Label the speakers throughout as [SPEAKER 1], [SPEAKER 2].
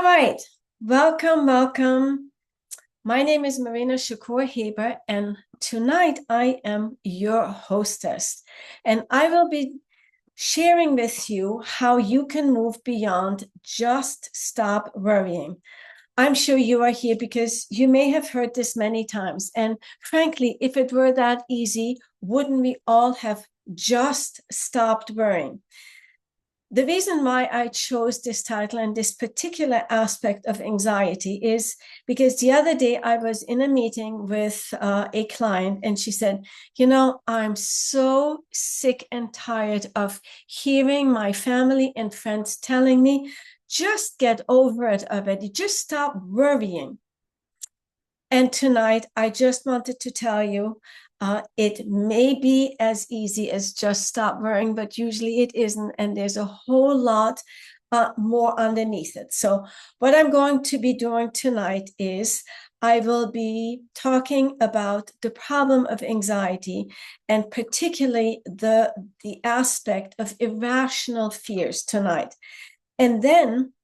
[SPEAKER 1] All right, welcome. My name is Marina Shakur Haber, and tonight I am your hostess, and I will be sharing with you how you can move beyond just stop worrying. I'm sure you are here because you may have heard this many times, and frankly, if it were that easy, wouldn't we all have just stopped worrying? The reason why I chose this title and this particular aspect of anxiety is because the other day I was in a meeting with a client, and she said, I'm so sick and tired of hearing my family and friends telling me, just get over it already, just stop worrying. And tonight, I just wanted to tell you, it may be as easy as just stop worrying, but usually it isn't. And there's a whole lot more underneath it. So what I'm going to be doing tonight is I will be talking about the problem of anxiety, and particularly the aspect of irrational fears tonight. And then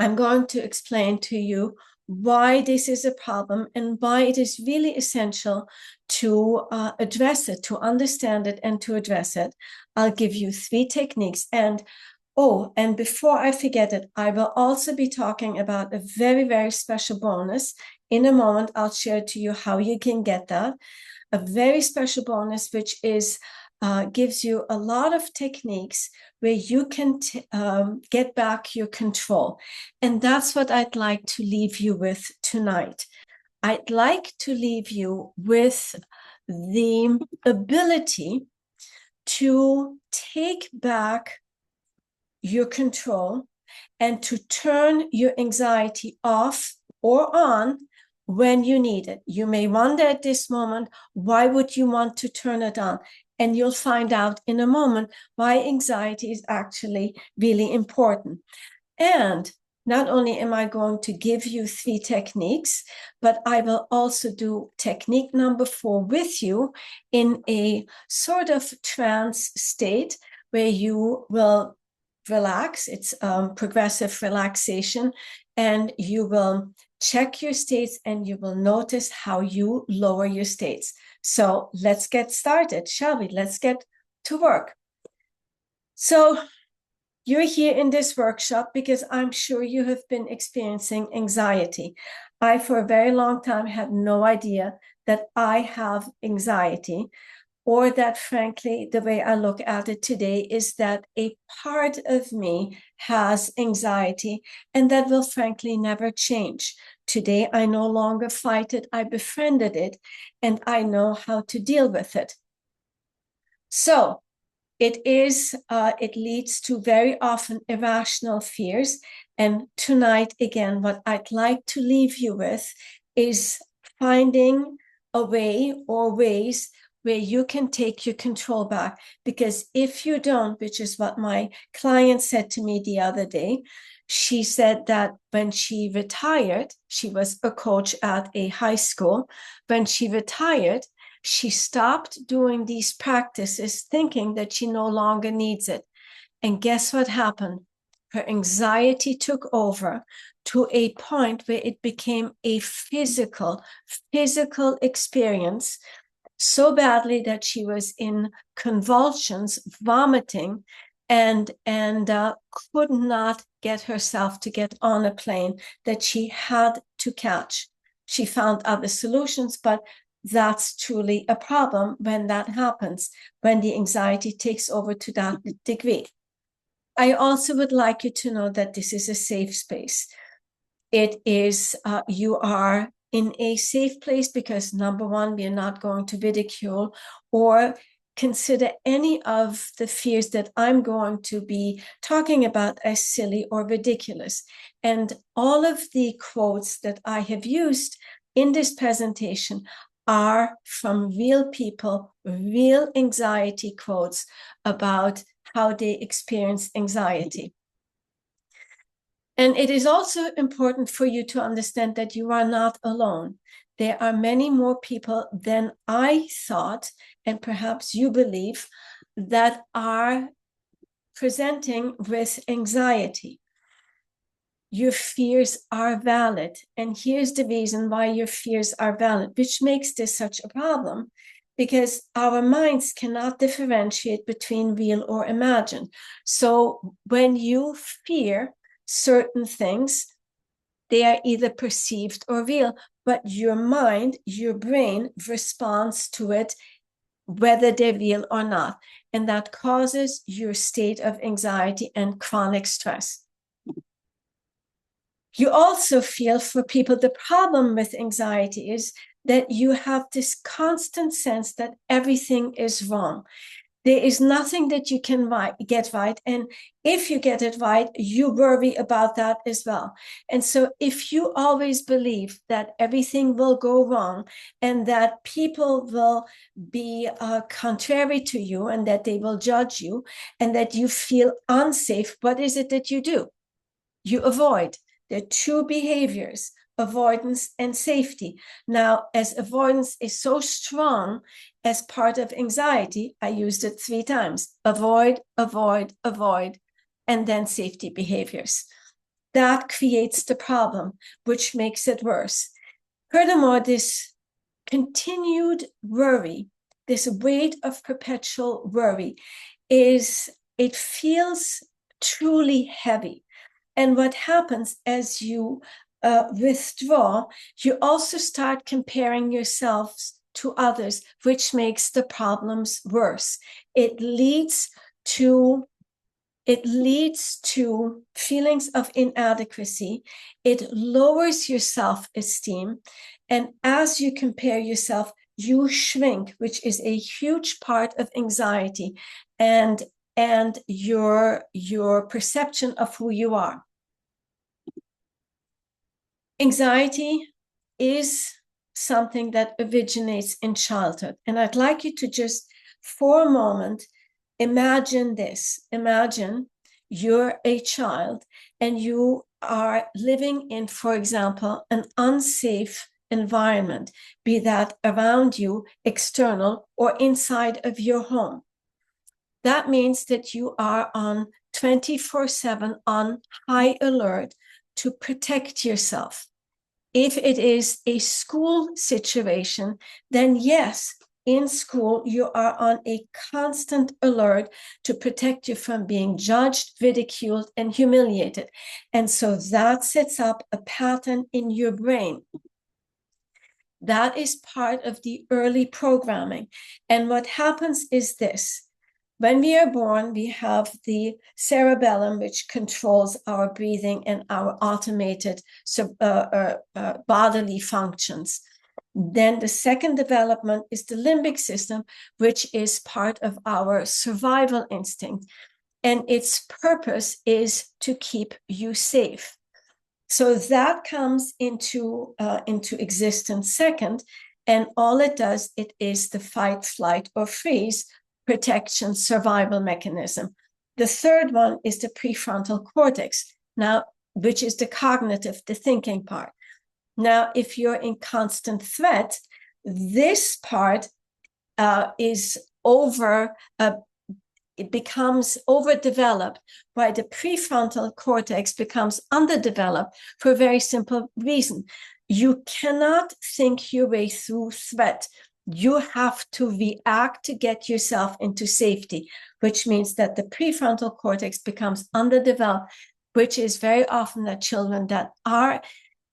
[SPEAKER 1] I'm going to explain to you why this is a problem and why it is really essential to address it, to understand it, and to address it. I'll give you 3 techniques. And before I forget it, I will also be talking about a very, very special bonus. In a moment, I'll share to you how you can get that. A very special bonus, which is gives you a lot of techniques where you can get back your control. And that's what I'd like to leave you with tonight. I'd like to leave you with the ability to take back your control and to turn your anxiety off or on when you need it. You may wonder at this moment, why would you want to turn it on? And you'll find out in a moment why anxiety is actually really important. And not only am I going to give you 3 techniques, but I will also do technique number 4 with you in a sort of trance state where you will relax. It's progressive relaxation, and you will check your states and you will notice how you lower your states. So let's get started, shall we? Let's get to work. So you're here in this workshop because I'm sure you have been experiencing anxiety. I, for a very long time, had no idea that I have anxiety, or that, frankly, the way I look at it today is that a part of me has anxiety, and that will, frankly, never change. Today, I no longer fight it. I befriended it, and I know how to deal with it. So it leads to very often irrational fears. And tonight, again, what I'd like to leave you with is finding a way or ways where you can take your control back. Because if you don't, which is what my client said to me the other day, she said that when she retired, she was a coach at a high school. When she retired, she stopped doing these practices thinking that she no longer needs it. And guess what happened? Her anxiety took over to a point where it became a physical experience, so badly that she was in convulsions, vomiting, and could not get herself to get on a plane that she had to catch. She found other solutions, but that's truly a problem when that happens, when the anxiety takes over to that degree. I also would like you to know that this is a safe space. It is, you are in a safe place because, number one, we are not going to ridicule or consider any of the fears that I'm going to be talking about as silly or ridiculous. And all of the quotes that I have used in this presentation are from real people, real anxiety quotes about how they experience anxiety. And it is also important for you to understand that you are not alone. There are many more people than I thought, and perhaps you believe, that are presenting with anxiety. your fears are valid. And here's the reason why your fears are valid, which makes this such a problem, because our minds cannot differentiate between real or imagined. So when you fear certain things, they are either perceived or real, but your mind, your brain responds to it whether they're real or not. And that causes your state of anxiety and chronic stress. You also feel, for people, the problem with anxiety is that you have this constant sense that everything is wrong. There is nothing that you can get right. And if you get it right, you worry about that as well. And so if you always believe that everything will go wrong and that people will be contrary to you and that they will judge you and that you feel unsafe, what is it that you do? You avoid. There are two behaviors: avoidance and safety. Now, as avoidance is so strong as part of anxiety, I used it 3 times: avoid, avoid, avoid, and then safety behaviors. That creates the problem, which makes it worse. Furthermore, this continued worry, this weight of perpetual worry, it feels truly heavy. And what happens as you withdraw, you also start comparing yourselves to others, which makes the problems worse. It leads to feelings of inadequacy. It lowers your self-esteem. And as you compare yourself, you shrink, which is a huge part of anxiety and your perception of who you are. Anxiety is something that originates in childhood. And I'd like you to just, for a moment, imagine this. Imagine you're a child and you are living in, for example, an unsafe environment, be that around you, external, or inside of your home. That means that you are on 24/7 on high alert to protect yourself. If it is a school situation, then yes, in school, you are on a constant alert to protect you from being judged, ridiculed, and humiliated. And so that sets up a pattern in your brain. That is part of the early programming. And what happens is this. When we are born, we have the cerebellum, which controls our breathing and our automated bodily functions. Then the second development is the limbic system, which is part of our survival instinct. And its purpose is to keep you safe. So that comes into existence second. And all it does, it is the fight, flight, or freeze protection survival mechanism. The third one is the prefrontal cortex, now, which is the cognitive, the thinking part. Now, if you're in constant threat, this part it becomes overdeveloped, while the prefrontal cortex becomes underdeveloped for a very simple reason. You cannot think your way through threat. You have to react to get yourself into safety, which means that the prefrontal cortex becomes underdeveloped, which is very often that children that are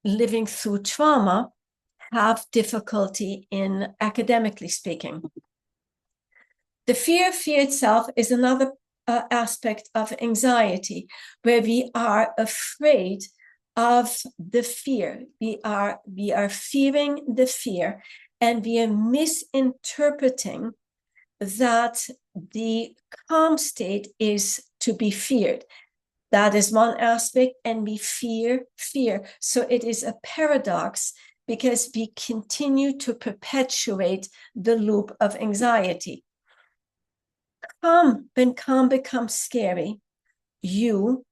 [SPEAKER 1] living through trauma have difficulty in academically speaking. The fear itself is another aspect of anxiety, where we are afraid of the fear. We are fearing the fear, and we are misinterpreting that the calm state is to be feared. That is one aspect, and we fear fear. So it is a paradox because we continue to perpetuate the loop of anxiety. When calm becomes scary, you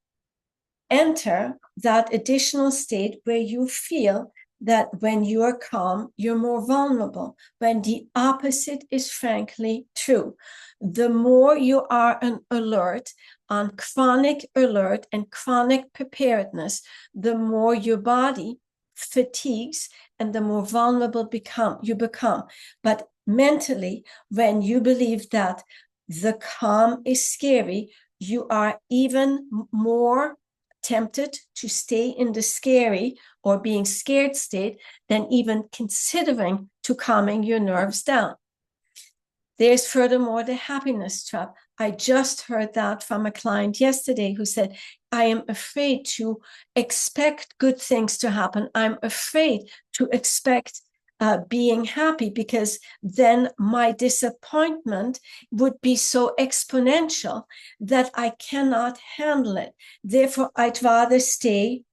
[SPEAKER 1] enter that additional state where you feel that when you are calm, you're more vulnerable, when the opposite is frankly true. The more you are on alert, on chronic alert and chronic preparedness, the more your body fatigues and the more vulnerable you become. But mentally, when you believe that the calm is scary, you are even more tempted to stay in the scary or being scared state than even considering to calming your nerves down. There's furthermore the happiness trap. I just heard that from a client yesterday who said, I am afraid to expect good things to happen. I'm afraid to expect being happy because then my disappointment would be so exponential that I cannot handle it. Therefore, I'd rather stay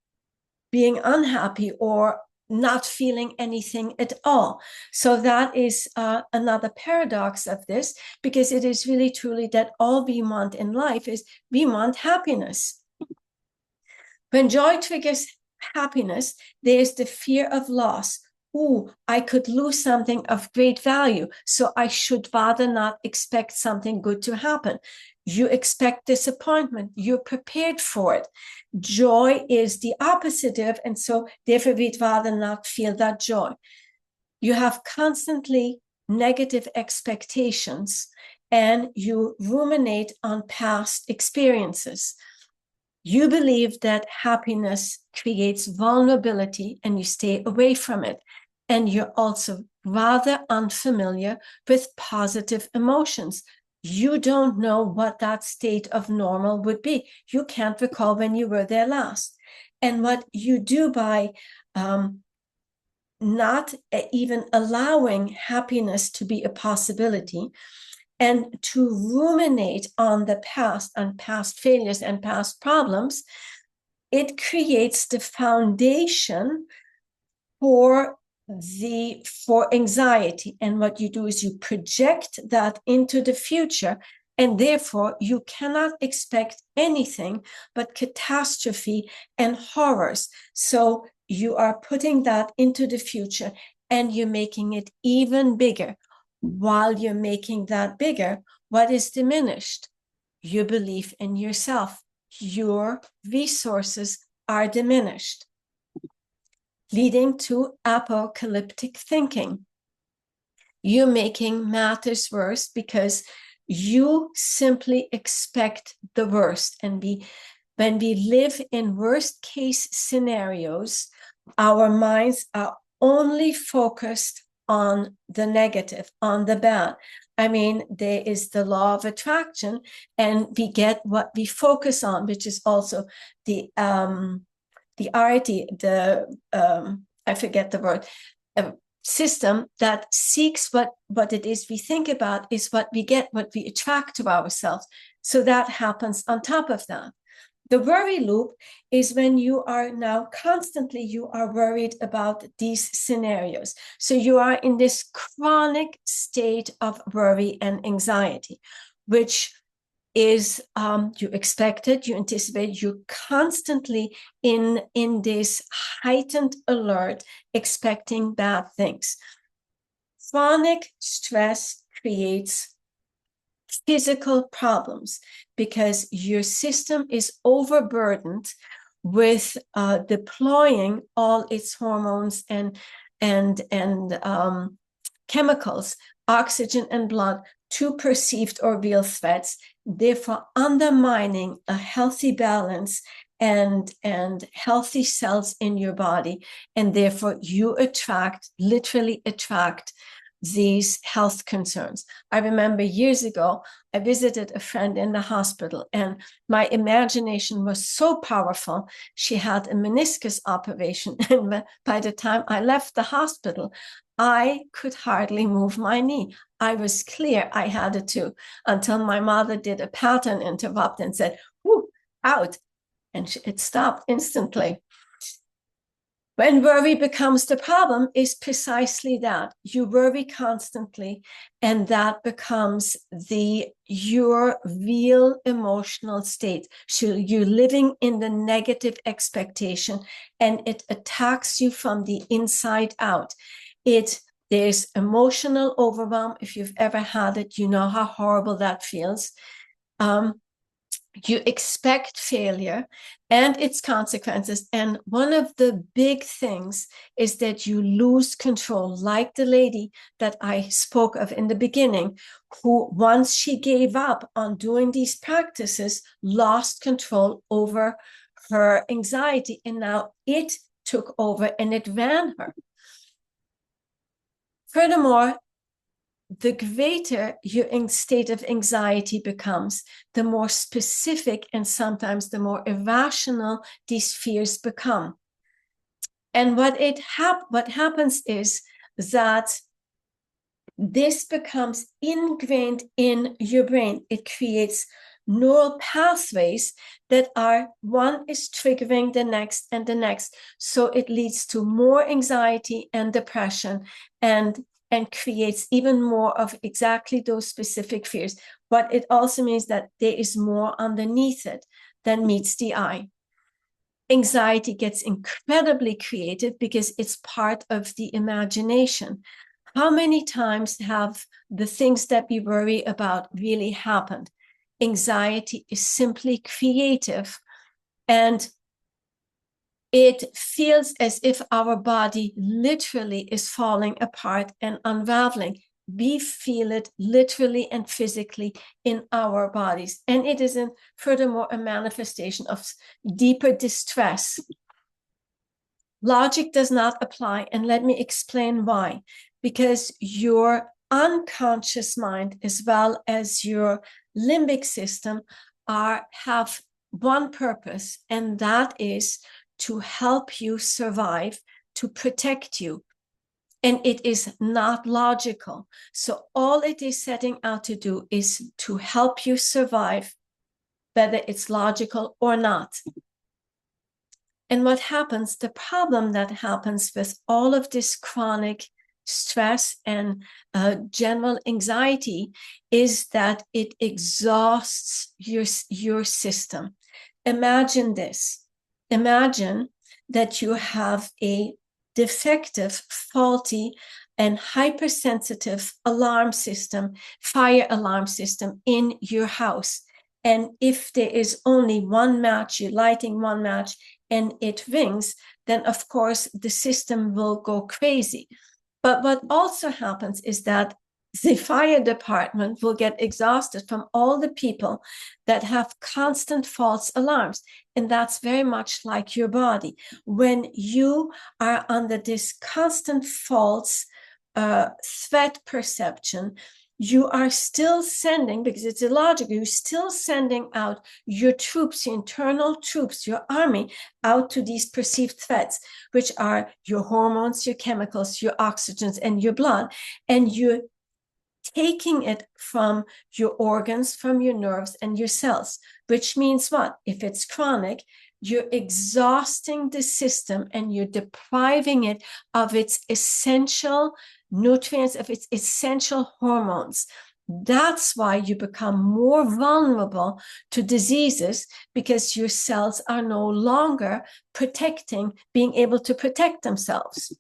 [SPEAKER 1] being unhappy or not feeling anything at all. So that is another paradox of this, because it is really truly that all we want in life is we want happiness. When joy triggers happiness, there's the fear of loss. Ooh, I could lose something of great value, so I should rather not expect something good to happen. You expect disappointment. You're prepared for it. Joy is the opposite of, and so therefore we'd rather not feel that joy. You have constantly negative expectations and you ruminate on past experiences. You believe that happiness creates vulnerability and you stay away from it. And you're also rather unfamiliar with positive emotions. You don't know what that state of normal would be. You can't recall when you were there last. And what you do by not even allowing happiness to be a possibility and to ruminate on the past, on past failures and past problems, it creates the foundation for anxiety. And what you do is you project that into the future, and therefore you cannot expect anything but catastrophe and horrors. So you are putting that into the future and you're making it even bigger. While you're making that bigger, what is diminished? Your belief in yourself. Your resources are diminished, leading to apocalyptic thinking. You're making matters worse because you simply expect the worst. And when we live in worst case scenarios, our minds are only focused on the negative, on the bad. I mean, there is the law of attraction, and we get what we focus on, which is also the I forget the word, system that seeks what it is we think about is what we get, what we attract to ourselves. So that happens on top of that. The worry loop is when you are now constantly, you are worried about these scenarios. So you are in this chronic state of worry and anxiety, which is you expect it, you anticipate, you're constantly in this heightened alert, expecting bad things. Chronic stress creates physical problems because your system is overburdened with deploying all its hormones and chemicals, oxygen and blood to perceived or real threats, therefore undermining a healthy balance and healthy cells in your body. And therefore you literally attract these health concerns. I remember years ago, I visited a friend in the hospital and my imagination was so powerful. She had a meniscus operation. And by the time I left the hospital, I could hardly move my knee. I was clear I had it too, until my mother did a pattern interrupt and said, "Whoo, out." And it stopped instantly. When worry becomes the problem is precisely that. You worry constantly, and that becomes your real emotional state. So you're living in the negative expectation, and it attacks you from the inside out. There's emotional overwhelm. If you've ever had it, you know how horrible that feels. You expect failure and its consequences. And one of the big things is that you lose control, like the lady that I spoke of in the beginning, who, once she gave up on doing these practices, lost control over her anxiety. And now it took over and it ran her. Furthermore, the greater your state of anxiety becomes, the more specific and sometimes the more irrational these fears become. And what happens is that this becomes ingrained in your brain. It creates neural pathways that are, one is triggering the next and the next. So it leads to more anxiety and depression and creates even more of exactly those specific fears. But it also means that there is more underneath it than meets the eye. Anxiety gets incredibly creative because it's part of the imagination. How many times have the things that we worry about really happened? Anxiety is simply creative, and it feels as if our body literally is falling apart and unraveling. We feel it literally and physically in our bodies. And it is, furthermore, a manifestation of deeper distress. Logic does not apply, and let me explain why. Because your unconscious mind, as well as your limbic system, have one purpose, and that is to help you survive, to protect you. And it is not logical. So all it is setting out to do is to help you survive, whether it's logical or not. And what happens, the problem that happens with all of this chronic stress and general anxiety is that it exhausts your system. Imagine this. Imagine that you have a defective, faulty, and hypersensitive alarm system, fire alarm system in your house. And if there is only one match, you're lighting one match, and it rings, then of course the system will go crazy. But what also happens is that the fire department will get exhausted from all the people that have constant false alarms. And that's very much like your body. When you are under this constant false threat perception, you are still sending, because it's illogical, you're still sending out your troops, your internal troops, your army, out to these perceived threats, which are your hormones, your chemicals, your oxygens, and your blood. And you're taking it from your organs, from your nerves, and your cells, which means what? If it's chronic, you're exhausting the system and you're depriving it of its essential nutrients, of its essential hormones. That's why you become more vulnerable to diseases, because your cells are no longer being able to protect themselves.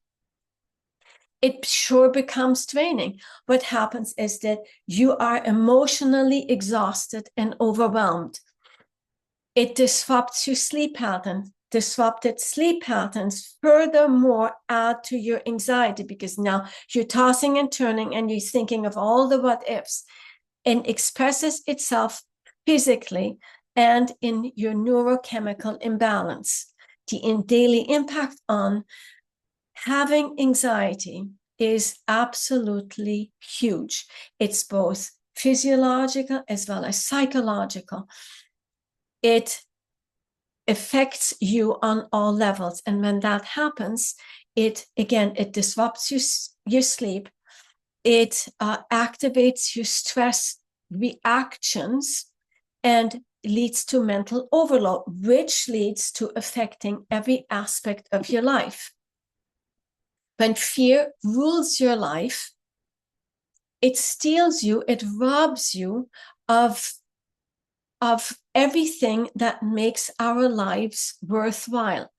[SPEAKER 1] It sure becomes draining. What happens is that you are emotionally exhausted and overwhelmed. It disrupts your sleep pattern. Disrupted sleep patterns furthermore add to your anxiety, because now you're tossing and turning and you're thinking of all the what ifs, and expresses itself physically and in your neurochemical imbalance. The daily impact on having anxiety is absolutely huge. It's both physiological as well as psychological. It affects you on all levels. And when that happens, it disrupts your sleep. It activates your stress reactions and leads to mental overload, which leads to affecting every aspect of your life. When fear rules your life, it steals you, it robs you of everything that makes our lives worthwhile.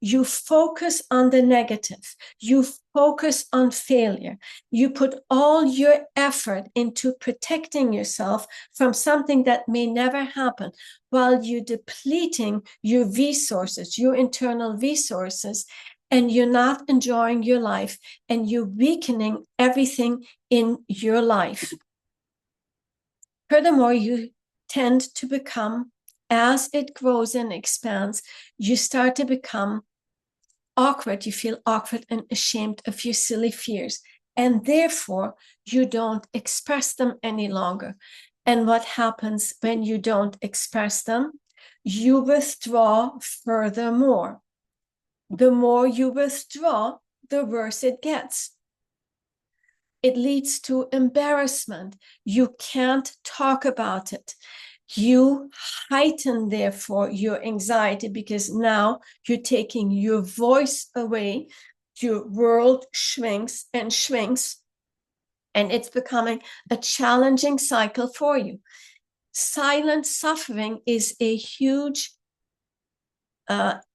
[SPEAKER 1] You focus on the negative. You focus on failure. You put all your effort into protecting yourself from something that may never happen, while you're depleting your resources, your internal resources, and you're not enjoying your life, and you're weakening everything in your life. Furthermore, you tend to become, as it grows and expands, you start to become awkward. You feel awkward and ashamed of your silly fears, and therefore you don't express them any longer. And what happens when you don't express them? You withdraw furthermore. The more you withdraw, the worse it gets. It leads to embarrassment. You can't talk about it. You heighten, therefore, your anxiety, because now you're taking your voice away. Your world shrinks and shrinks, and it's becoming a challenging cycle for you. Silent suffering is a huge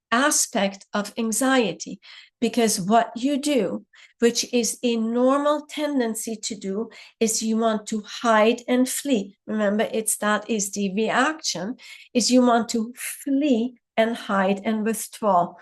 [SPEAKER 1] aspect of anxiety, because what you do, which is a normal tendency to do, is you want to hide and flee. Remember, that is the reaction, is you want to flee and hide and withdraw.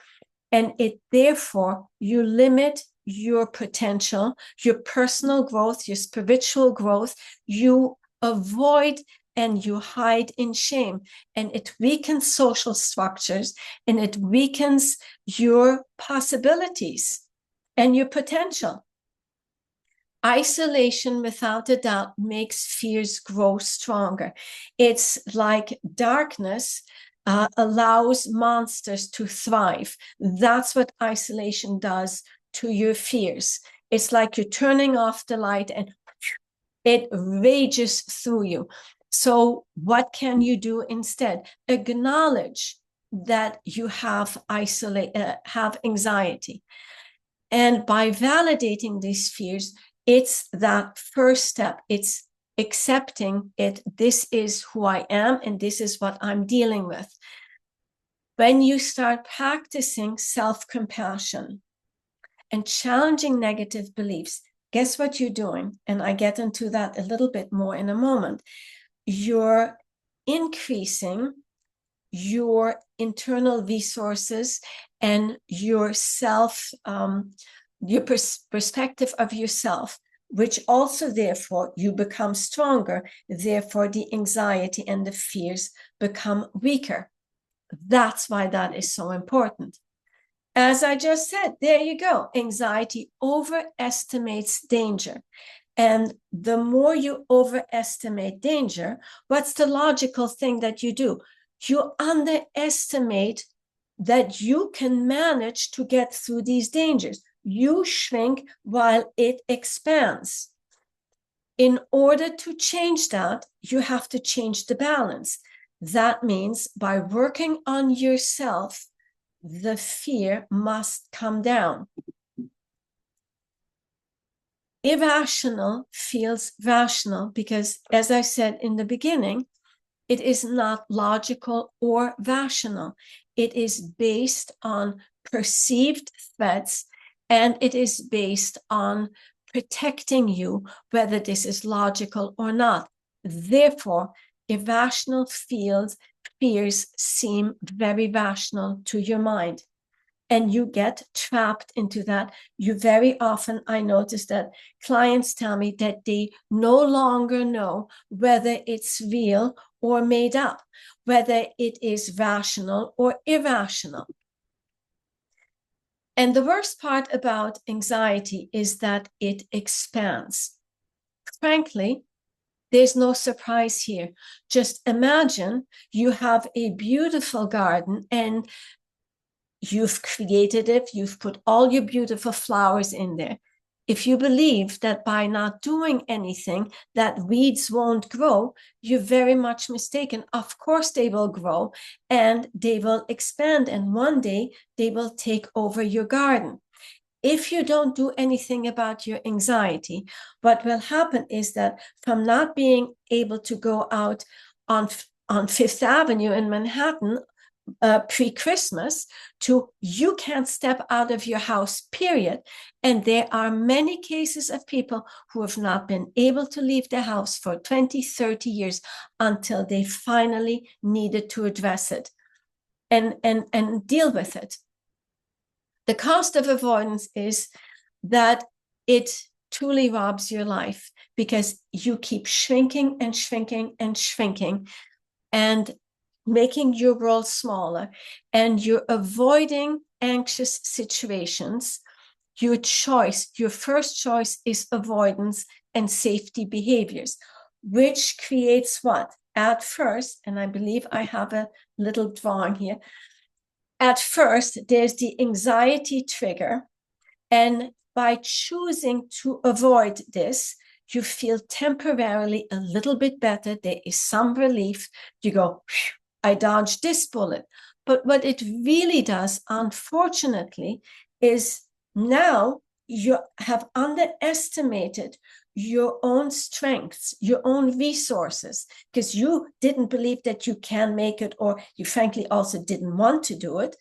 [SPEAKER 1] And therefore, you limit your potential, your personal growth, your spiritual growth. You avoid and you hide in shame, and it weakens social structures, and it weakens your possibilities and your potential. Isolation, without a doubt, makes fears grow stronger. It's like darkness allows monsters to thrive. That's what isolation does to your fears. It's like you're turning off the light and it rages through you. So what can you do instead? Acknowledge that you have anxiety. And by validating these fears, it's that first step. It's accepting it. This is who I am, and this is what I'm dealing with. When you start practicing self-compassion and challenging negative beliefs, guess what you're doing? And I get into that a little bit more in a moment. You're increasing your internal resources and your perspective of yourself, which also, therefore, you become stronger. Therefore, the anxiety and the fears become weaker. That's why that is so important. As I just said, there you go. Anxiety overestimates danger. And the more you overestimate danger, what's the logical thing that you do? You underestimate that you can manage to get through these dangers. You shrink while it expands. In order to change that, you have to change the balance. That means by working on yourself, the fear must come down. Irrational feels rational because, as I said in the beginning, it is not logical or rational. It is based on perceived threats, and it is based on protecting you, whether this is logical or not. Therefore, irrational fears seem very rational to your mind, and you get trapped into that. You very often, I notice that clients tell me that they no longer know whether it's real or made up, whether it is rational or irrational. And the worst part about anxiety is that it expands. Frankly, there's no surprise here. Just imagine you have a beautiful garden and you've created it, you've put all your beautiful flowers in there. If you believe that by not doing anything, that weeds won't grow, you're very much mistaken. Of course they will grow and they will expand, and one day they will take over your garden. If you don't do anything about your anxiety, what will happen is that from not being able to go out on Fifth Avenue in Manhattan pre-Christmas to you can't step out of your house, period. And there are many cases of people who have not been able to leave their house for 20, 30 years until they finally needed to address it and deal with it. The cost of avoidance is that it truly robs your life because you keep shrinking and shrinking and shrinking and making your world smaller, and you're avoiding anxious situations. Your first choice is avoidance and safety behaviors, which creates what? At first, and I believe I have a little drawing here. At first, there's the anxiety trigger, and by choosing to avoid this, you feel temporarily a little bit better. There is some relief. You go, I dodged this bullet. But what it really does, unfortunately, is now you have underestimated your own strengths, your own resources, because you didn't believe that you can make it, or you frankly also didn't want to do it.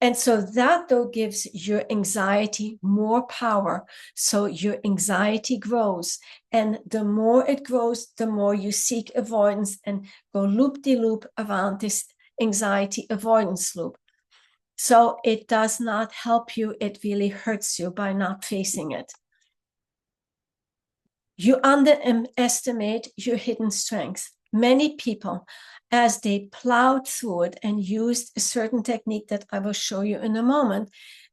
[SPEAKER 1] And so that, though, gives your anxiety more power. So your anxiety grows. And the more it grows, the more you seek avoidance and go loop-de-loop around this anxiety avoidance loop. So it does not help you. It really hurts you by not facing it. You underestimate your hidden strengths. Many people, as they plowed through it and used a certain technique that I will show you in a moment,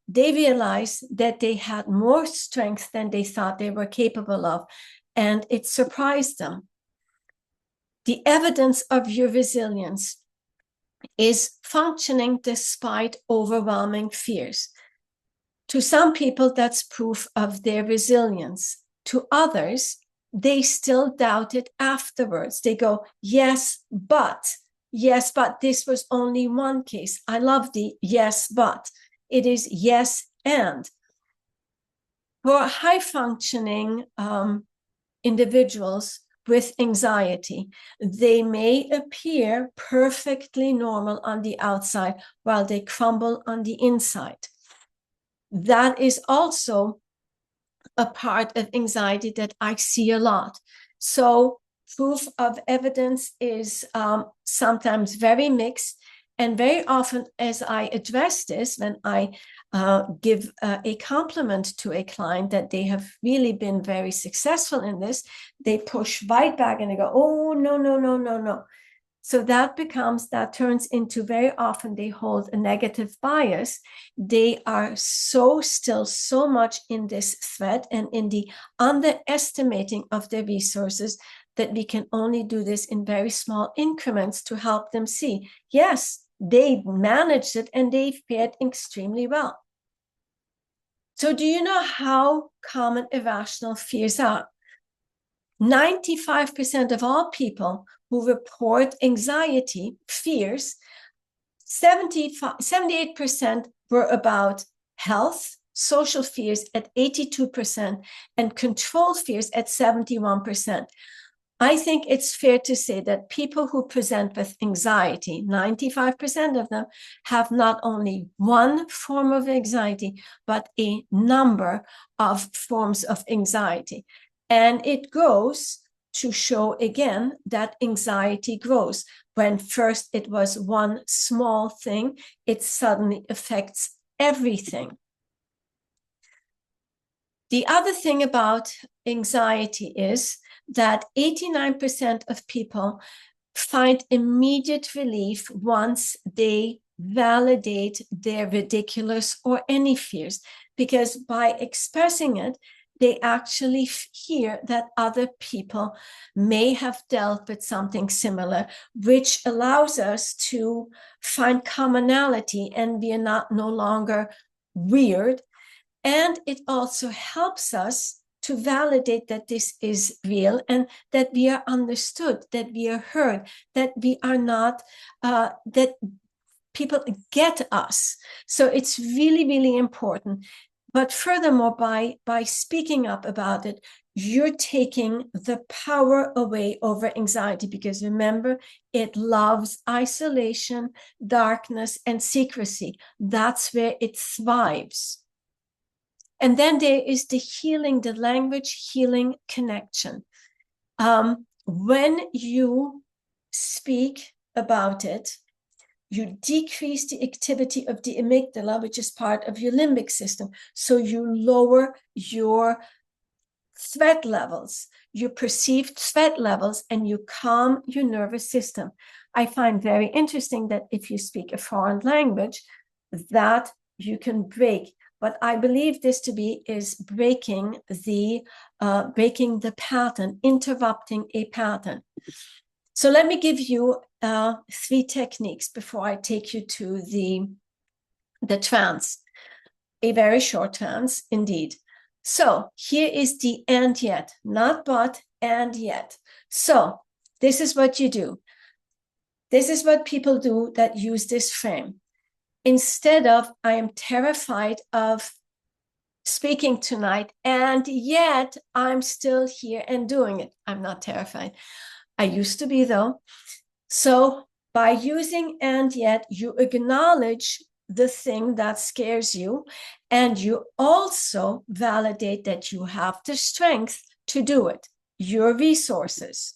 [SPEAKER 1] they realized that they had more strength than they thought they were capable of, and it surprised them. The evidence of your resilience is functioning despite overwhelming fears. To some people, that's proof of their resilience. To others, they still doubt it afterwards. They go, yes, but this was only one case. I love the yes, but. It is yes, and. For high-functioning individuals with anxiety, they may appear perfectly normal on the outside while they crumble on the inside. That is also a part of anxiety that I see a lot. So proof of evidence is sometimes very mixed. And very often, as I address this, when I give a compliment to a client that they have really been very successful in this, they push right back and they go, oh, no, no, no, no, no. So that turns into, very often they hold a negative bias. They are still so much in this threat and in the underestimating of their resources that we can only do this in very small increments to help them see, yes, they managed it and they fared extremely well. So do you know how common irrational fears are? 95% of all people who report anxiety, fears, 78% were about health, social fears at 82%, and control fears at 71%. I think it's fair to say that people who present with anxiety, 95% of them, have not only one form of anxiety, but a number of forms of anxiety. And it goes to show again that anxiety grows. When first it was one small thing, it suddenly affects everything. The other thing about anxiety is that 89% of people find immediate relief once they validate their ridiculous or any fears, because by expressing it, they actually hear that other people may have dealt with something similar, which allows us to find commonality, and we are no longer weird. And it also helps us to validate that this is real and that we are understood, that we are heard, that we are not, that people get us. So it's really, really important. But furthermore, by speaking up about it, you're taking the power away over anxiety, because remember, it loves isolation, darkness, and secrecy. That's where it thrives. And then there is the healing, the language healing connection. When you speak about it, you decrease the activity of the amygdala, which is part of your limbic system. So you lower your threat levels, your perceived threat levels, and you calm your nervous system. I find very interesting that if you speak a foreign language, that you can break. But I believe this to be is breaking the pattern, interrupting a pattern. So let me give you 3 techniques before I take you to the trance, a very short trance indeed. So here is the and yet, not but, and yet. So this is what you do. This is what people do that use this frame. Instead of, I am terrified of speaking tonight, and yet I'm still here and doing it. I'm not terrified. I used to be, though. So by using and yet, you acknowledge the thing that scares you, and you also validate that you have the strength to do it, your resources.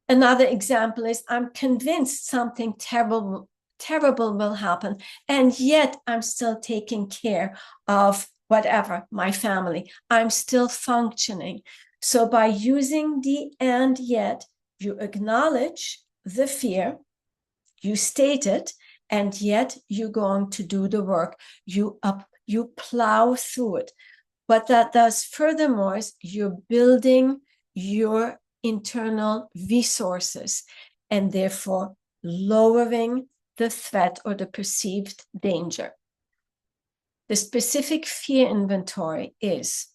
[SPEAKER 1] Another example is, I'm convinced something terrible will happen, and yet I'm still taking care of whatever, my family. I'm still functioning. So by using the and yet, you acknowledge the fear, you state it, and yet you're going to do the work. You plow through it. What that does furthermore is you're building your internal resources, and therefore lowering the threat or the perceived danger. The specific fear inventory is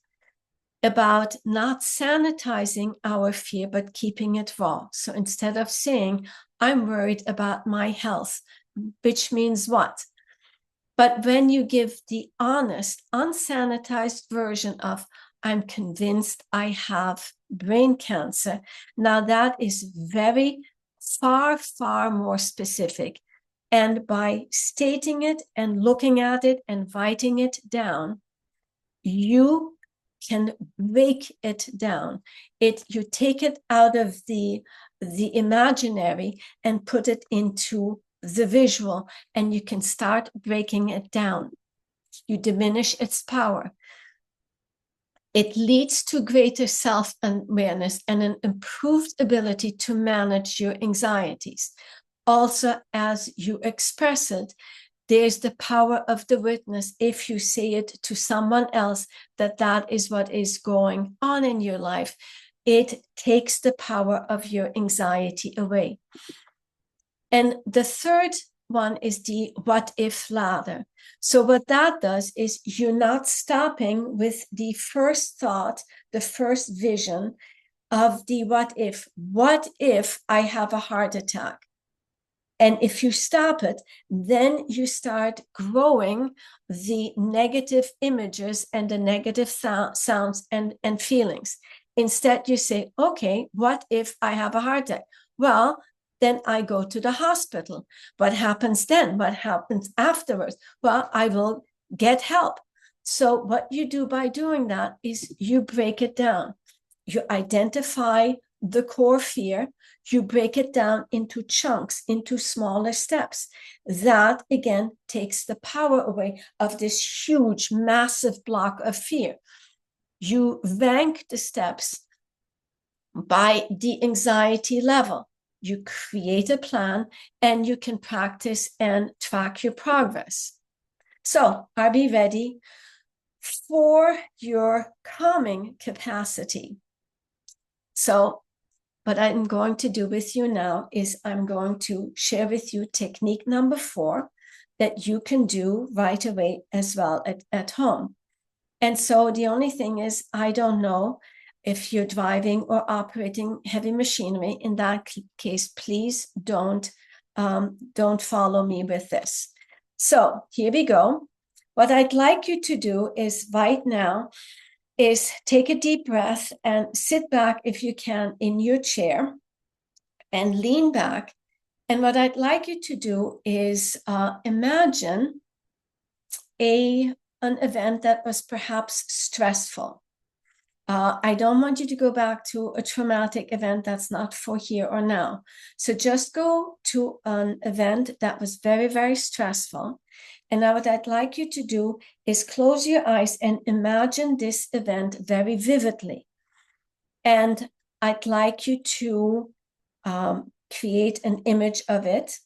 [SPEAKER 1] about not sanitizing our fear, but keeping it raw. So instead of saying, I'm worried about my health, which means what? But when you give the honest, unsanitized version of, I'm convinced I have brain cancer, now that is very far, far more specific. And by stating it and looking at it and writing it down, you can break it down. You take it out of the imaginary and put it into the visual, and you can start breaking it down. You diminish its power. It leads to greater self-awareness and an improved ability to manage your anxieties. Also, as you express it, there's the power of the witness. If you say it to someone else, that is what is going on in your life, it takes the power of your anxiety away. And the third one is the what if ladder. So what that does is you're not stopping with the first thought, the first vision of the what if. What if I have a heart attack? And if you stop it, then you start growing the negative images and the negative sounds and feelings. Instead, you say, okay, what if I have a heart attack? Well, then I go to the hospital. What happens then? What happens afterwards? Well, I will get help. So what you do by doing that is you break it down. You identify the core fear, you break it down into chunks, into smaller steps. That, again, takes the power away of this huge, massive block of fear. You rank the steps by the anxiety level. You create a plan, and you can practice and track your progress. So, are we ready for your calming capacity? So, what I'm going to do with you now is I'm going to share with you technique number 4 that you can do right away as well at home. And so the only thing is, I don't know if you're driving or operating heavy machinery. In that case, please don't follow me with this. So here we go. What I'd like you to do is right now, is take a deep breath and sit back, if you can, in your chair and lean back. And what I'd like you to do is imagine an event that was perhaps stressful. I don't want you to go back to a traumatic event that's not for here or now. So just go to an event that was very, very stressful. And now what I'd like you to do is close your eyes and imagine this event very vividly. And I'd like you to create an image of it.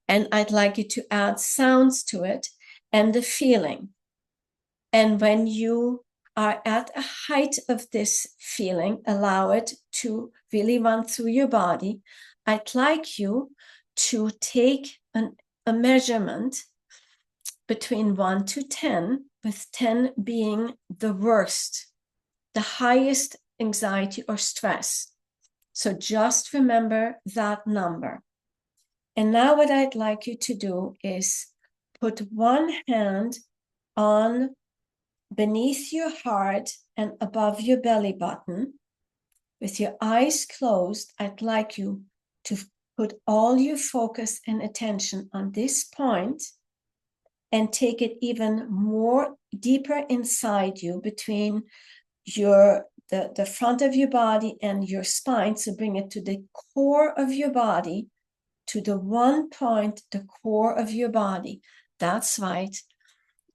[SPEAKER 1] And I'd like you to add sounds to it and the feeling. And when you are at a height of this feeling, allow it to really run through your body. I'd like you to take a measurement between 1 to 10, with 10 being the worst, the highest anxiety or stress. So just remember that number. And now what I'd like you to do is put one hand on beneath your heart and above your belly button. With your eyes closed, I'd like you to put all your focus and attention on this point and take it even more deeper inside you, between the front of your body and your spine. So bring it to the core of your body, to the one point, the core of your body. That's right.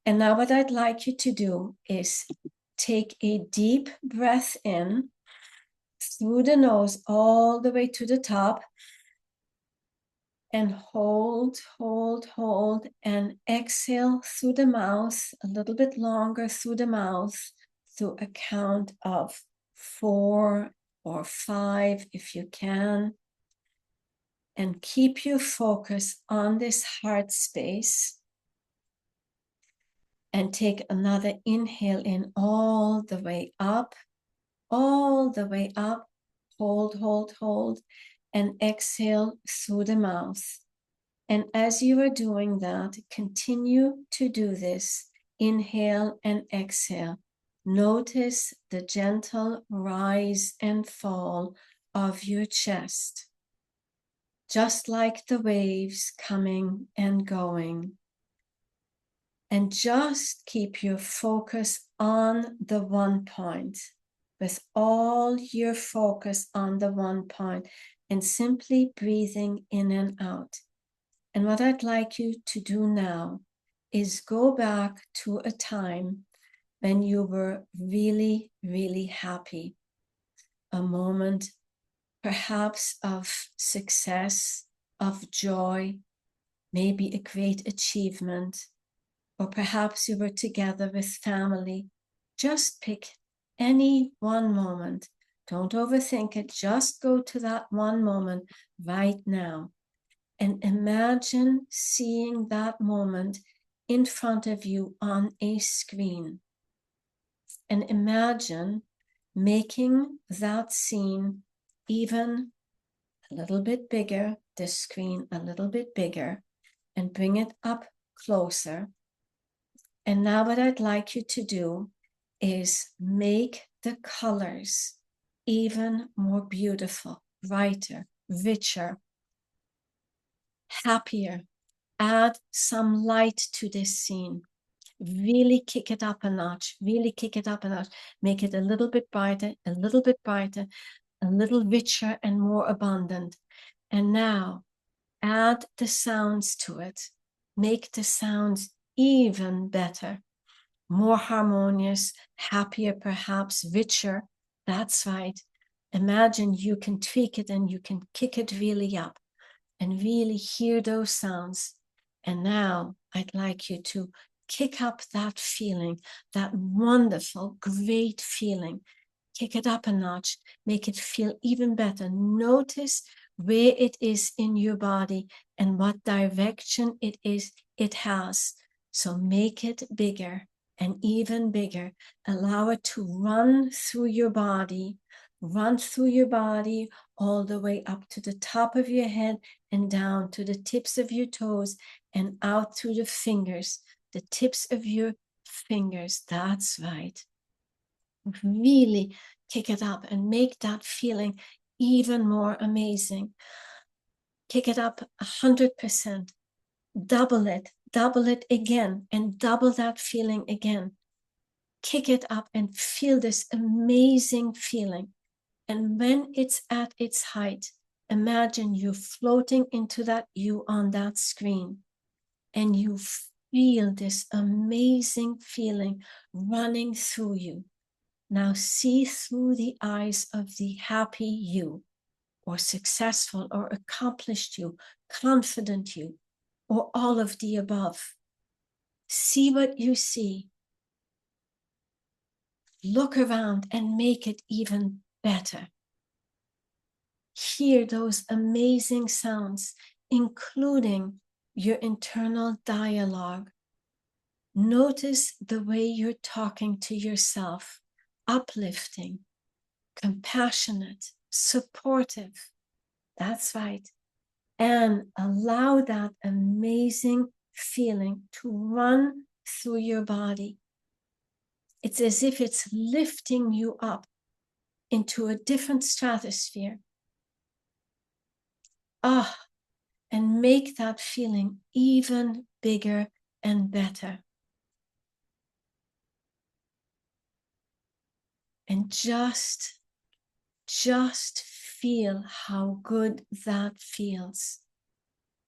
[SPEAKER 1] And now what I'd like you to do is take a deep breath in through the nose all the way to the top, and hold, and exhale through the mouth a little bit longer through the mouth, through a count of 4 or 5 if you can. And keep your focus on this heart space. And take another inhale in all the way up, all the way up. Hold, and exhale through the mouth. And as you are doing that, continue to do this. Inhale and exhale. Notice the gentle rise and fall of your chest, just like the waves coming and going. And just keep your focus on the one point, with all your focus on the one point, and simply breathing in and out. And what I'd like you to do now is go back to a time when you were really, really happy. A moment perhaps of success, of joy, maybe a great achievement. Or perhaps you were together with family. Just pick any one moment. Don't overthink it. Just go to that one moment right now. And imagine seeing that moment in front of you on a screen. And imagine making that scene even a little bit bigger, the screen a little bit bigger, and bring it up closer. And now what I'd like you to do is make the colors even more beautiful, brighter, richer, happier. Add some light to this scene. Really kick it up a notch, really kick it up a notch. Make it a little bit brighter, a little bit brighter, a little richer and more abundant. And now add the sounds to it. Make the sounds even better, more harmonious, happier, perhaps richer. That's right. Imagine you can tweak it and you can kick it really up and really hear those sounds. And now I'd like you to kick up that feeling, that wonderful, great feeling. Kick it up a notch, make it feel even better. Notice where it is in your body and what direction it has. So make it bigger and even bigger. Allow it to run through your body all the way up to the top of your head and down to the tips of your toes and out through the fingers, the tips of your fingers. That's right. really kick it up and make that feeling even more amazing. Kick it up 100%. Double it again, and double that feeling again. Kick it up and feel this amazing feeling. And when it's at its height, imagine you floating into that you on that screen, and you feel this amazing feeling running through you. Now see through the eyes of the happy you, or successful or accomplished you, confident you, or all of the above. See what you see. Look around and make it even better. Hear those amazing sounds, including your internal dialogue. Notice the way you're talking to yourself, uplifting, compassionate, supportive. That's right. And allow that amazing feeling to run through your body. It's as if it's lifting you up into a different stratosphere. And make that feeling even bigger and better. And just feel how good that feels.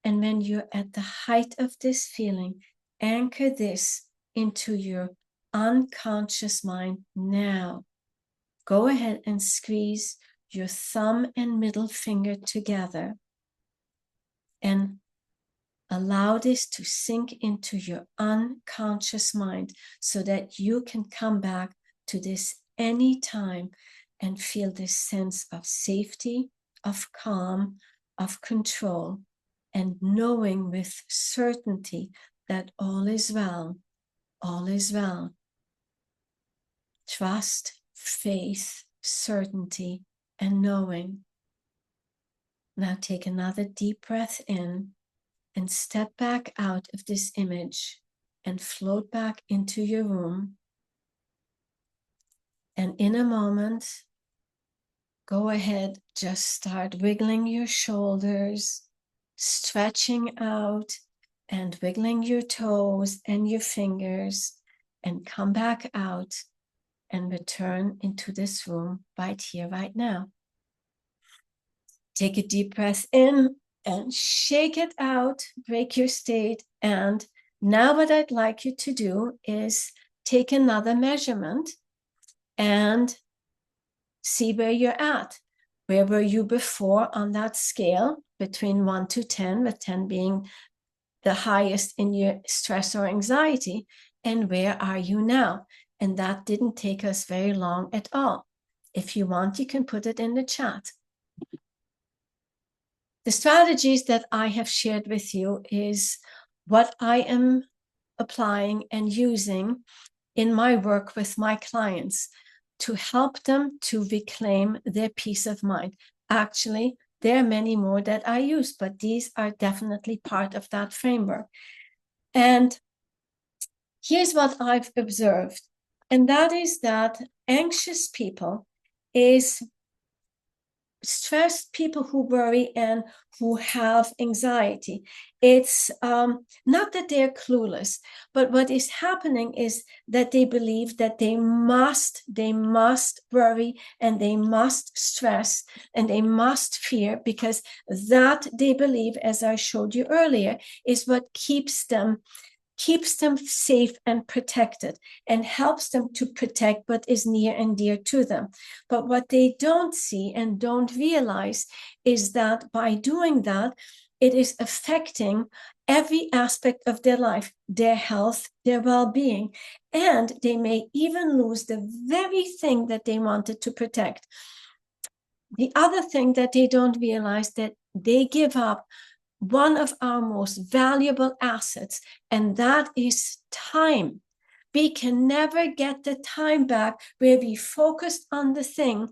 [SPEAKER 1] And when you're at the height of this feeling, anchor this into your unconscious mind now. Go ahead and squeeze your thumb and middle finger together and allow this to sink into your unconscious mind so that you can come back to this anytime and feel this sense of safety, of calm, of control, and knowing with certainty that all is well, all is well. Trust, faith, certainty, and knowing. Now take another deep breath in and step back out of this image and float back into your room. And in a moment, go ahead, just start wiggling your shoulders, stretching out and wiggling your toes and your fingers, and come back out and return into this room right here, right now. Take a deep breath in and shake it out, break your state. And now what I'd like you to do is take another measurement and see where you're at. Where were you before on that scale between 1 to 10, with 10 being the highest in your stress or anxiety, and where are you now? And that didn't take us very long at all. If you want, you can put it in the chat. The strategies that I have shared with you is what I am applying and using in my work with my clients to help them to reclaim their peace of mind. Actually, there are many more that I use, but these are definitely part of that framework. And here's what I've observed, and that is that anxious people is stressed people who worry and who have anxiety. It's not that they're clueless, but what is happening is that they believe that they must worry and they must stress and they must fear, because that, they believe, as I showed you earlier, is what keeps them safe and protected and helps them to protect what is near and dear to them. But what they don't see and don't realize is that by doing that, it is affecting every aspect of their life, their health, their well-being, and they may even lose the very thing that they wanted to protect. The other thing that they don't realize, that they give up one of our most valuable assets, and that is time. We can never get the time back where we focused on the thing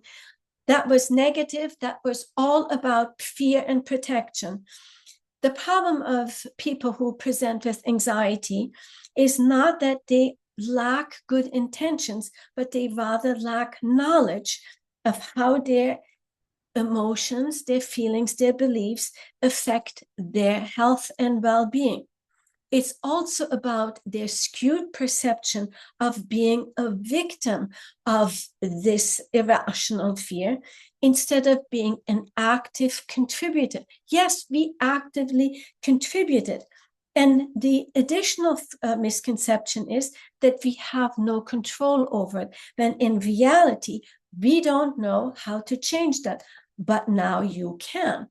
[SPEAKER 1] that was negative, that was all about fear and protection. The problem of people who present with anxiety is not that they lack good intentions, but they rather lack knowledge of how their emotions, their feelings, their beliefs affect their health and well-being. It's also about their skewed perception of being a victim of this irrational fear instead of being an active contributor. Yes, we actively contributed. And the additional misconception is that we have no control over it, when in reality, we don't know how to change that. But now you can.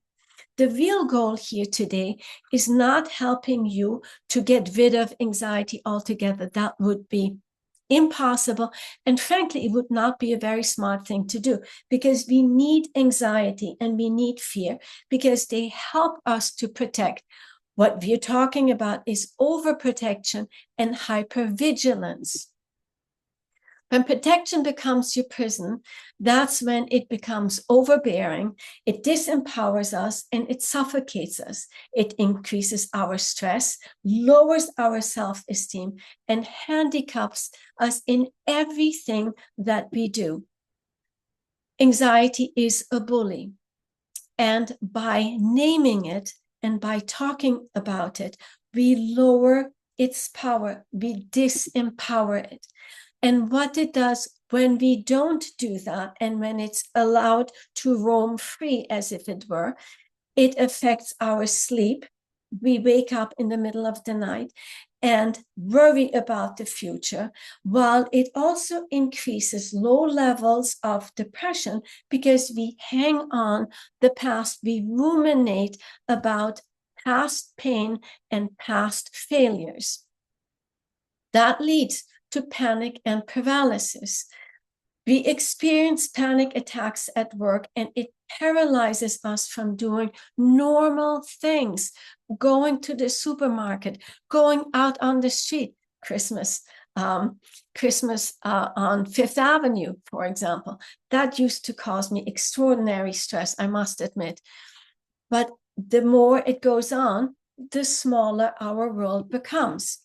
[SPEAKER 1] The real goal here today is not helping you to get rid of anxiety altogether. That would be impossible. And frankly, it would not be a very smart thing to do, because we need anxiety and we need fear because they help us to protect. What we're talking about is overprotection and hypervigilance. When protection becomes your prison, that's when it becomes overbearing, it disempowers us, and it suffocates us. It increases our stress, lowers our self-esteem, and handicaps us in everything that we do. Anxiety is a bully, and by naming it and by talking about it, we lower its power, we disempower it. And what it does when we don't do that, and when it's allowed to roam free as if it were, it affects our sleep. We wake up in the middle of the night and worry about the future, while it also increases low levels of depression because we hang on the past, we ruminate about past pain and past failures. That leads to panic and paralysis. We experience panic attacks at work, and it paralyzes us from doing normal things, going to the supermarket, going out on the street, Christmas on Fifth Avenue, for example. That used to cause me extraordinary stress, I must admit. But the more it goes on, the smaller our world becomes.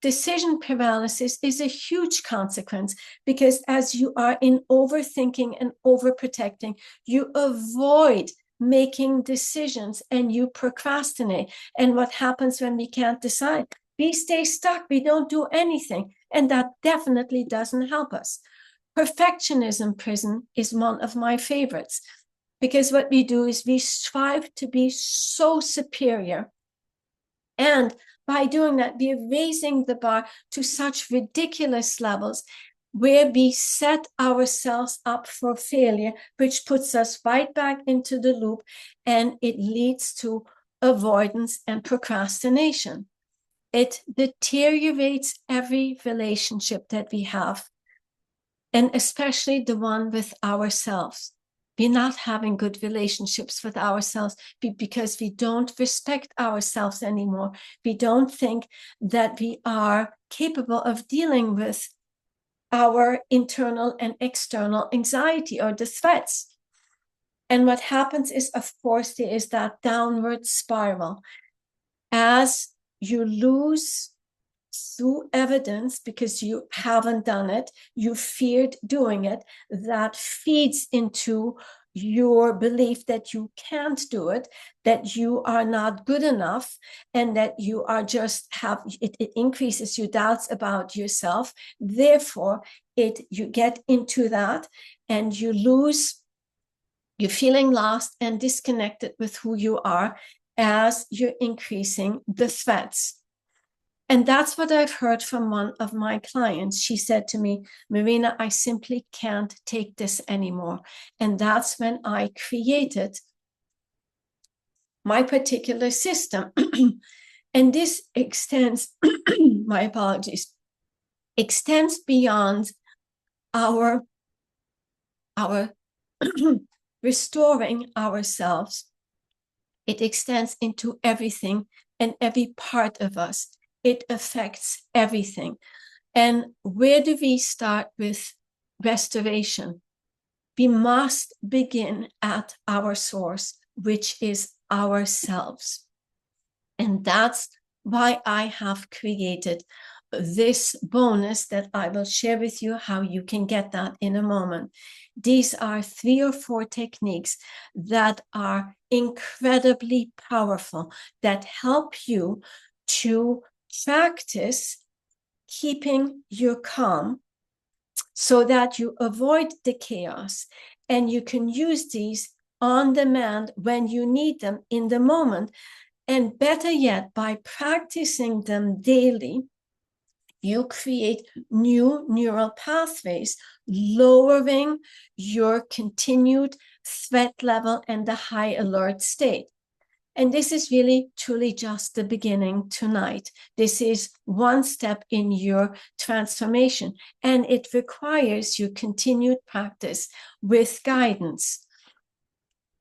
[SPEAKER 1] Decision paralysis is a huge consequence, because as you are in overthinking and overprotecting, you avoid making decisions and you procrastinate. And what happens when we can't decide? We stay stuck, we don't do anything. And that definitely doesn't help us. Perfectionism prison is one of my favorites, because what we do is we strive to be so superior. And by doing that, we are raising the bar to such ridiculous levels where we set ourselves up for failure, which puts us right back into the loop, and it leads to avoidance and procrastination. It deteriorates every relationship that we have, and especially the one with ourselves. We're not having good relationships with ourselves because we don't respect ourselves anymore. We don't think that we are capable of dealing with our internal and external anxiety or the threats. And what happens is, of course, there is that downward spiral. As you lose through evidence, because you haven't done it, you feared doing it, that feeds into your belief that you can't do it, that you are not good enough, and that you are just it increases your doubts about yourself. Therefore, you get into that and you lose, you're feeling lost and disconnected with who you are as you're increasing the threats. And that's what I've heard from one of my clients. She said to me, Marina, I simply can't take this anymore. And that's when I created my particular system. And this extends, my apologies, extends beyond our restoring ourselves. It extends into everything and every part of us. It affects everything. And where do we start with restoration? We must begin at our source, which is ourselves. And that's why I have created this bonus that I will share with you how you can get that in a moment. These are 3 or 4 techniques that are incredibly powerful, that help you to practice keeping your calm so that you avoid the chaos, and you can use these on demand when you need them in the moment. And better yet, by practicing them daily, you create new neural pathways, lowering your continued threat level and the high alert state. And this is really, truly just the beginning tonight. This is one step in your transformation, and it requires your continued practice with guidance.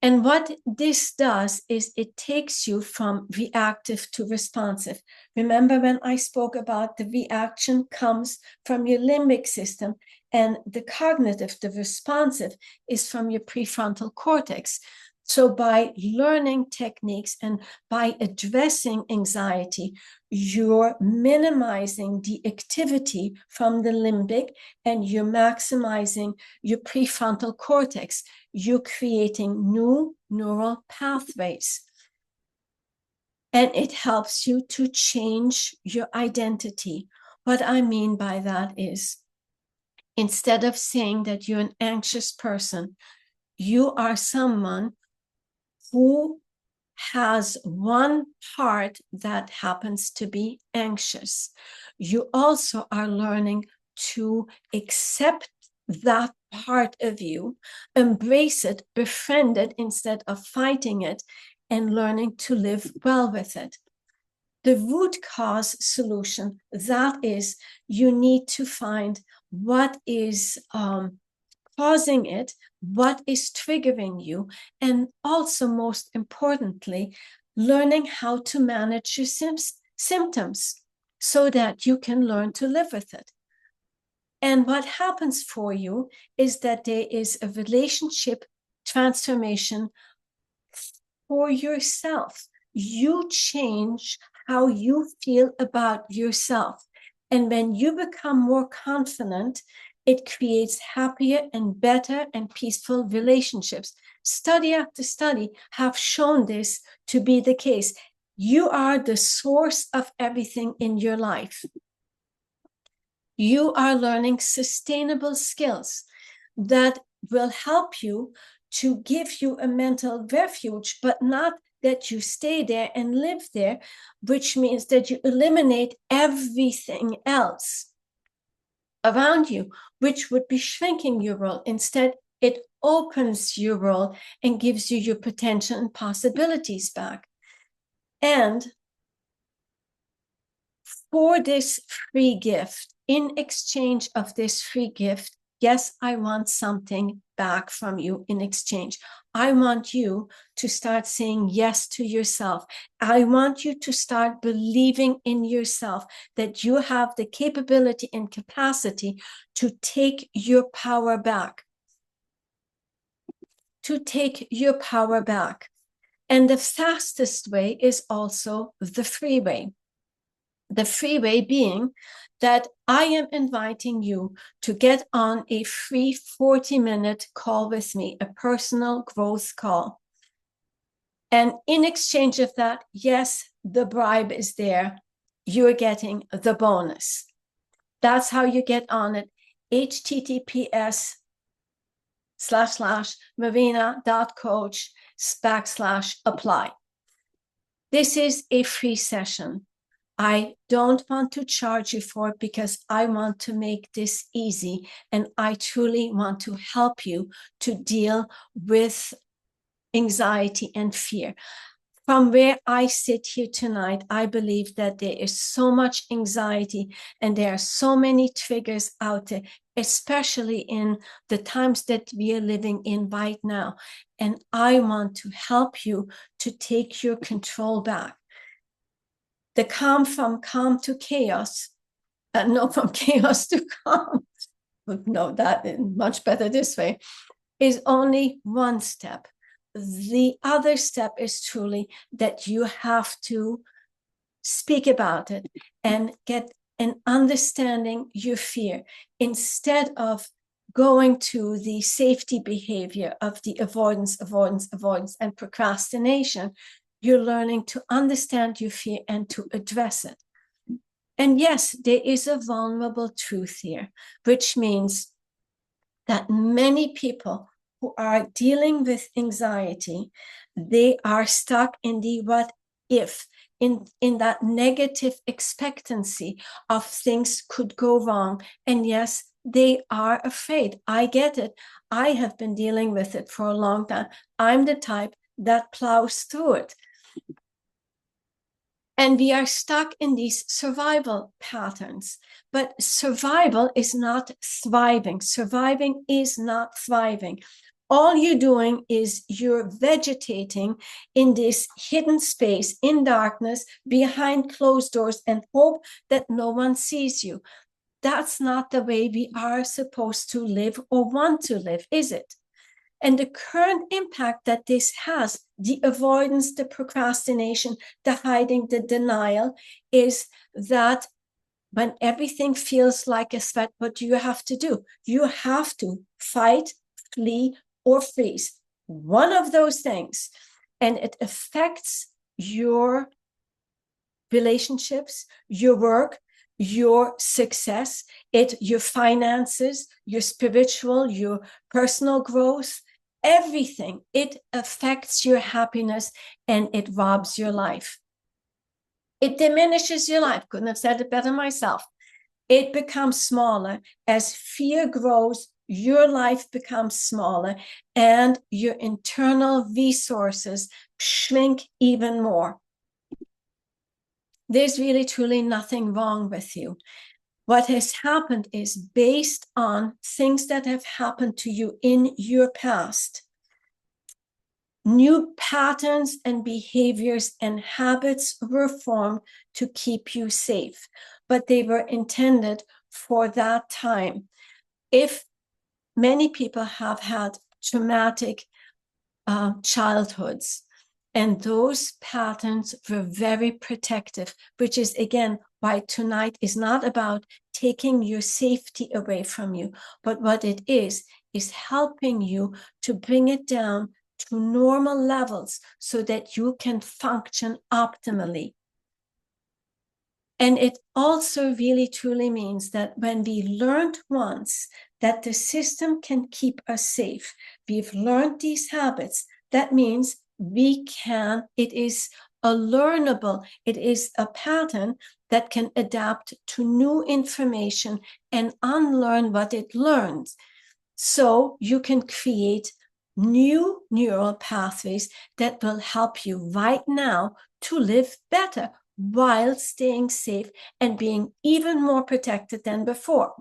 [SPEAKER 1] And what this does is it takes you from reactive to responsive. Remember when I spoke about the reaction comes from your limbic system, and the cognitive, the responsive, is from your prefrontal cortex. So by learning techniques and by addressing anxiety, you're minimizing the activity from the limbic and you're maximizing your prefrontal cortex. You're creating new neural pathways. And it helps you to change your identity. What I mean by that is, instead of saying that you're an anxious person, you are someone who has one part that happens to be anxious. You also are learning to accept that part of you, embrace it, befriend it instead of fighting it, and learning to live well with it. The root cause solution, that is, you need to find what is causing it, what is triggering you, and also, most importantly, learning how to manage your symptoms so that you can learn to live with it. And what happens for you is that there is a relationship transformation for yourself. You change how you feel about yourself. And when you become more confident, it creates happier and better and peaceful relationships. Study after study have shown this to be the case. You are the source of everything in your life. You are learning sustainable skills that will help you to give you a mental refuge, but not that you stay there and live there, which means that you eliminate everything else around you, which would be shrinking your world. Instead, it opens your world and gives you your potential and possibilities back. And for this free gift, in exchange of this free gift, yes, I want something back from you in exchange. I want you to start saying yes to yourself. I want you to start believing in yourself, that you have the capability and capacity to take your power back. To take your power back. And the fastest way is also the free way. The free way being that I am inviting you to get on a free 40-minute call with me, a personal growth call. And in exchange of that, yes, the bribe is there. You're getting the bonus. That's how you get on it. https://marina.coach/apply. This is a free session. I don't want to charge you for it because I want to make this easy, and I truly want to help you to deal with anxiety and fear. From where I sit here tonight, I believe that there is so much anxiety and there are so many triggers out there, especially in the times that we are living in right now. And I want to help you to take your control back. The calm from calm to chaos, from chaos to calm, no, that is much better this way, is only one step. The other step is truly that you have to speak about it and get an understanding your fear instead of going to the safety behavior of the avoidance, and procrastination. You're learning to understand your fear and to address it. And yes, there is a vulnerable truth here, which means that many people who are dealing with anxiety, they are stuck in the what if, in that negative expectancy of things could go wrong. And yes, they are afraid. I get it. I have been dealing with it for a long time. I'm the type that plows through it. And we are stuck in these survival patterns. But survival is not thriving. Surviving is not thriving. All you're doing is you're vegetating in this hidden space, in darkness, behind closed doors, and hope that no one sees you. That's not the way we are supposed to live or want to live, is it? And the current impact that this has, the avoidance, the procrastination, the hiding, the denial, is that when everything feels like a threat, what do you have to do? You have to fight, flee, or freeze. One of those things. And it affects your relationships, your work, your success, your finances, your spiritual, your personal growth, everything. It affects your happiness and it robs your life. It diminishes your life. Couldn't have said it better myself. It becomes smaller. As fear grows, your life becomes smaller and your internal resources shrink even more. There's really truly nothing wrong with you. What has happened is based on things that have happened to you in your past. New patterns and behaviors and habits were formed to keep you safe, but they were intended for that time. If many people have had traumatic childhoods, and those patterns were very protective, which is, again, why tonight is not about taking your safety away from you, but what it is helping you to bring it down to normal levels so that you can function optimally. And it also really truly means that when we learned once that the system can keep us safe, we've learned these habits, that means we can, it is a learnable, it is a pattern that can adapt to new information and unlearn what it learned. So you can create new neural pathways that will help you right now to live better while staying safe and being even more protected than before.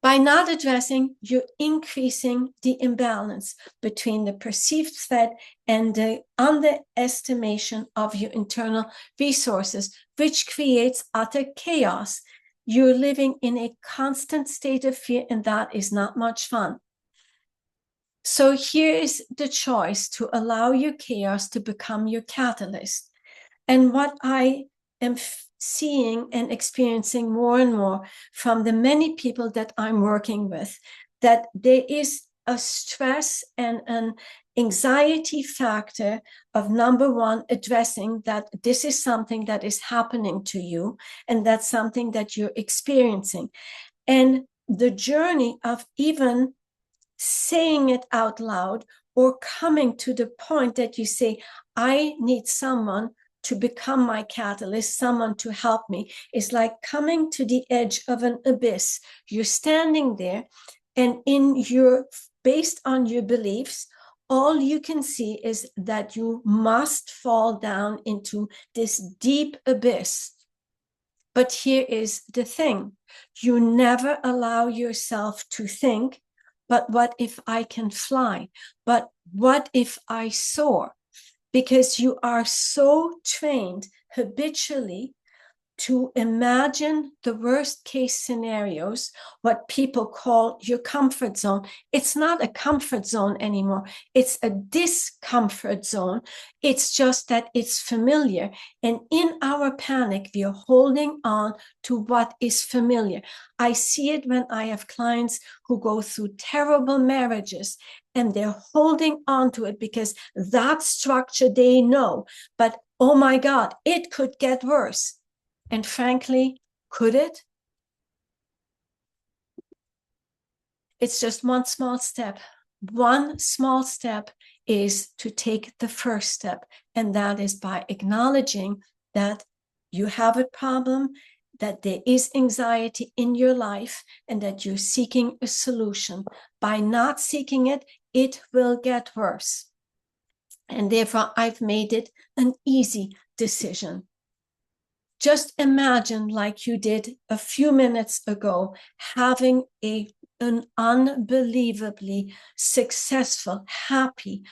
[SPEAKER 1] By not addressing, you're increasing the imbalance between the perceived threat and the underestimation of your internal resources, which creates utter chaos. You're living in a constant state of fear, and that is not much fun. So here is the choice to allow your chaos to become your catalyst. And what I am seeing and experiencing more and more from the many people that I'm working with, that there is a stress and an anxiety factor of, number one, addressing that this is something that is happening to you and that's something that you're experiencing. And the journey of even saying it out loud or coming to the point that you say, I need someone to become my catalyst, someone to help me, is like coming to the edge of an abyss. You're standing there, and based on your beliefs, all you can see is that you must fall down into this deep abyss. But here is the thing. You never allow yourself to think, but what if I can fly? But what if I soar? Because you are so trained habitually to imagine the worst case scenarios, what people call your comfort zone. It's not a comfort zone anymore. It's a discomfort zone. It's just that it's familiar. And in our panic, we are holding on to what is familiar. I see it when I have clients who go through terrible marriages and they're holding on to it because that structure they know. But oh my God, it could get worse. And frankly, could it? It's just one small step. One small step is to take the first step, and that is by acknowledging that you have a problem, that there is anxiety in your life, and that you're seeking a solution. By not seeking it, it will get worse. And therefore, I've made it an easy decision. Just imagine, like you did a few minutes ago, having an unbelievably successful, happy,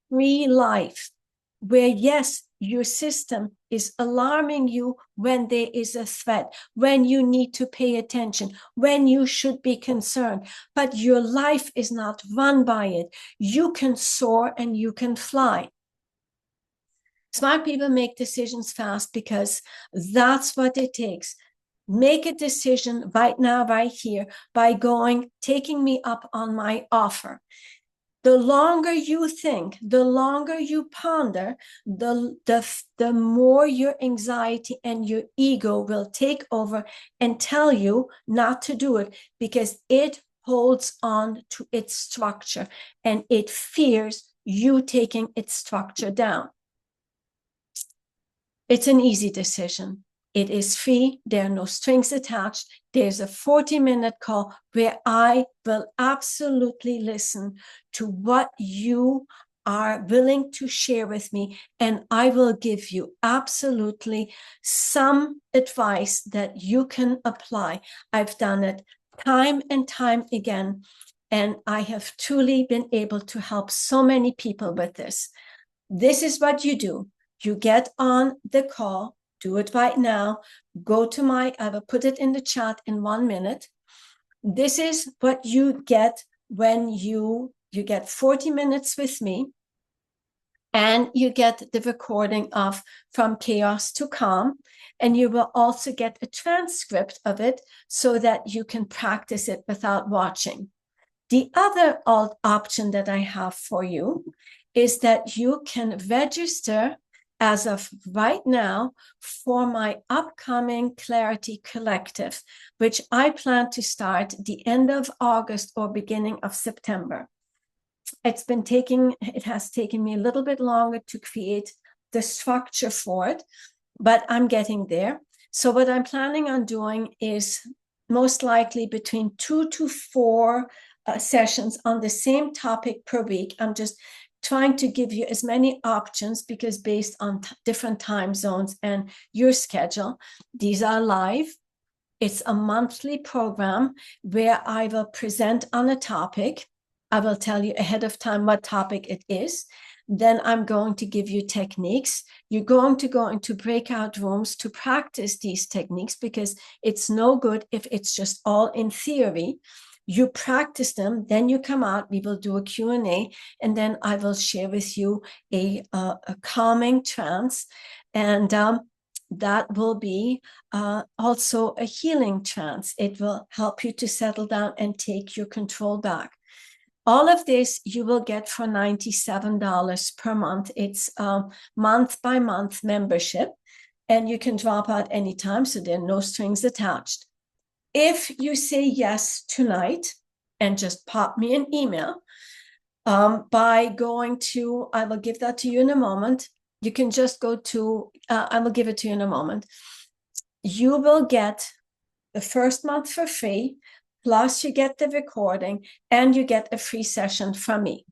[SPEAKER 1] free life where, yes, your system is alarming you when there is a threat, when you need to pay attention, when you should be concerned, but your life is not run by it. You can soar and you can fly. Smart people make decisions fast because that's what it takes. Make a decision right now, right here, by taking me up on my offer. The longer you think, the longer you ponder, the more your anxiety and your ego will take over and tell you not to do it because it holds on to its structure and it fears you taking its structure down. It's an easy decision. It is free. There are no strings attached. There's a 40-minute call where I will absolutely listen to what you are willing to share with me, and I will give you absolutely some advice that you can apply. I've done it time and time again, and I have truly been able to help so many people with this. This is what you do. You get on the call, do it right now. Go to I will put it in the chat in 1 minute. This is what you get when you get 40 minutes with me, and you get the recording of From Chaos to Calm, and you will also get a transcript of it so that you can practice it without watching. The other option that I have for you is that you can register as of right now for my upcoming Clarity Collective, which I plan to start the end of August or beginning of September. It has taken me a little bit longer to create the structure for it, but I'm getting there. So what I'm planning on doing is most likely between 2 to 4 sessions on the same topic per week. I'm just trying to give you as many options because based on different time zones and your schedule, these are live. It's a monthly program where I will present on a topic. I will tell you ahead of time what topic it is. Then I'm going to give you techniques. You're going to go into breakout rooms to practice these techniques because it's no good if it's just all in theory. You practice them, then you come out, we will do a Q&A, and then I will share with you a calming trance, and that will be also a healing trance. It will help you to settle down and take your control back. All of this you will get for $97 per month. It's a month-by-month membership, and you can drop out anytime, so there are no strings attached. If you say yes tonight and just pop me an email by going to, I will give that to you in a moment. You can just go to, I will give it to you in a moment. You will get the first month for free, plus you get the recording and you get a free session from me.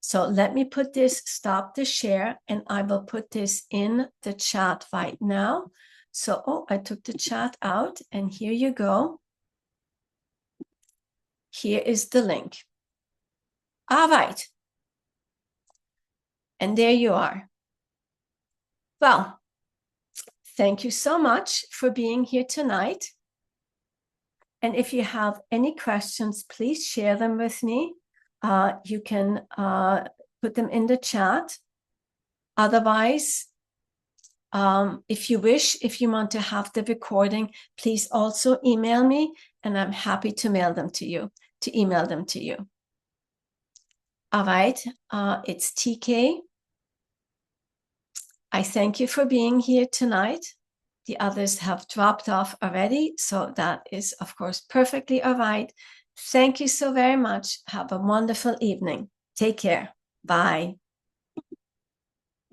[SPEAKER 1] So let me stop the share, and I will put this in the chat right now. So, I took the chat out, and here you go. Here is the link. All right. And there you are. Well, thank you so much for being here tonight. And if you have any questions, please share them with me. You can put them in the chat. Otherwise, if you wish, if you want to have the recording, please also email me, and I'm happy to email them to you. All right, it's TK. I thank you for being here tonight. The others have dropped off already, so that is, of course, perfectly all right. Thank you so very much. Have a wonderful evening. Take care. Bye.